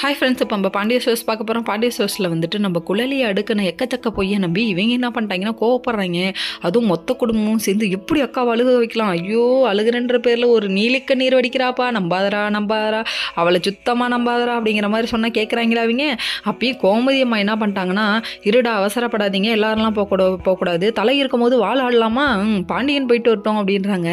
Hi friends, இப்போ நம்ம Pandya stores பார்க்க போகிறோம். பாண்டிய ஸ்டோர்ஸில் வந்துட்டு நம்ம குழலியை அடுக்கின எக்கச்சக்க பொய்யை நம்பி இவங்க என்ன பண்ணிட்டாங்கன்னா கோவப்படுறாங்க. அதுவும் மொத்த குடும்பமும் சேர்ந்து எப்படி அக்காவை அழுக வைக்கலாம், ஐயோ அழுகுறன்ற பேரில் ஒரு நீலிக்க நீர் வடிக்கிறாப்பா, நம்பாதரா அவளை சுத்தமாக நம்பாதரா அப்படிங்கிற மாதிரி சொன்னால் கேட்குறாங்களா அவங்க. அப்பயும் கோமதி அம்மா என்ன பண்ணிட்டாங்கன்னா, இருடா அவசரப்படாதீங்க, எல்லாரெல்லாம் போகக்கூடாது, தலை இருக்கும் போது வாழ ஆடலாமா, பாண்டியன் போயிட்டு வரட்டும் அப்படின்றாங்க.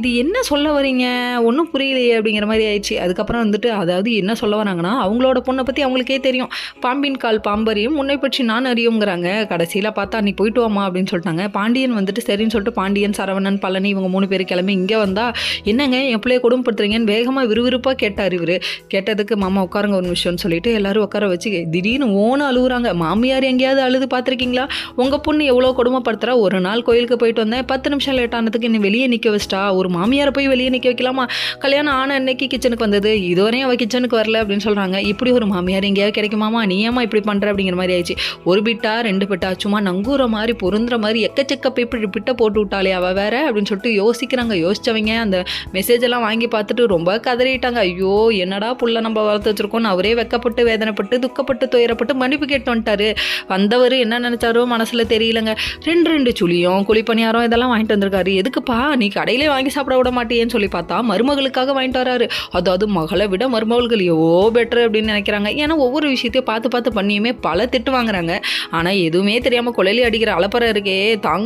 இது என்ன சொல்ல வரீங்க, ஒன்றும் புரியலையே அப்படிங்கிற மாதிரி ஆயிடுச்சு. அதுக்கப்புறம் வந்துட்டு அதாவது என்ன சொல்ல வராங்கன்னா, அவங்களோட பொண்ணை பற்றி அவங்களுக்கே தெரியும், பாம்பின் கால் பாம்பறியும் உன்னை பற்றி நான் அறியுங்கிறாங்க. கடைசியில் பார்த்தா நீ போயிட்டு வாமா அப்படின்னு சொல்லிட்டாங்க. பாண்டியன் வந்துட்டு சரின்னு சொல்லிட்டு பாண்டியன், சரவணன், பழனி இவங்க 3 பேர் கிளம்பி இங்கே வந்தால் என்னங்க என் பிள்ளைய கொடுமைப்படுத்துறீங்கன்னு வேகமாக விறுவிறுப்பாக கேட்டார். இவர் கேட்டதுக்கு மாமா உட்காருங்க ஒரு நிமிஷம்னு சொல்லிட்டு எல்லாரும் உட்கார வச்சு திடீர்னு ஓன அழுகுறாங்க. மாமியார் எங்கேயாவது அழுது பார்த்துருக்கீங்களா, உங்கள் பொண்ணு எவ்வளோ கொடுமைப்படுத்துறா, ஒரு நாள் கோயிலுக்கு போயிட்டு வந்தேன் 10 நிமிஷம் லேட் ஆனதுக்கு இன்னும் வெளியே நிற்க வச்சிட்டா, ஒரு மாமியாரை போய் வெளியே நிற்க வைக்கலாமா, கல்யாணம் ஆன அன்னைக்கு கிச்சனுக்கு வந்தது, இதுவரையும் அவள் கிச்சனுக்கு வரல அப்படின்னு சொல்கிறாங்க. இப்படி ஒரு மாமியார் எங்கேயாவது கிடைக்குமாமா, நீ ஏமா இப்படி பண்ணுற அப்படிங்கிற மாதிரி ஆயிடுச்சு. ஒரு பிட்டா 2 பிட்டா சும்மா நங்கூர மாதிரி பொருந்துற மாதிரி எக்கச்சக்க பிட்ட போட்டு விட்டாலே அவள் வேற அப்படின்னு சொல்லிட்டு யோசிக்கிறாங்க. யோசிச்சவங்க அந்த மெசேஜ் எல்லாம் வாங்கி பார்த்துட்டு ரொம்ப கதறிட்டாங்க. ஐயோ என்னடா புள்ள நம்ம வளர்த்து வச்சிருக்கோம்னு அவரே வெக்கப்பட்டு வேதனைப்பட்டு துக்கப்பட்டு துயரப்பட்டு மன்னிப்பு கேட்டு வந்துட்டாரு. வந்தவர் என்ன நினைச்சாரோ மனசுல தெரியலங்க. 2 சுளியும் குழிப்பணியாரம் இதெல்லாம் வாங்கிட்டு வந்திருக்காரு. எதுக்குப்பா, நீ கடையிலே வாங்கி சாப்பிட விட மாட்டேன்னு சொல்லி பார்த்தா மருமகளுக்காக வாங்கிட்டு வராரு. அதாவது மகளை விட மருமகள்கள் பெட்டர் அப்படின்னு நினைக்கிறாங்க. ஏன்னா ஒவ்வொரு விஷயத்தையும் பார்த்து பண்ணியுமே பல திட்டு வாங்குறாங்க. ஆனால் எதுவுமே தெரியாமல் கொலையில அடிக்கிற அலப்பறை இருக்கே தாங்க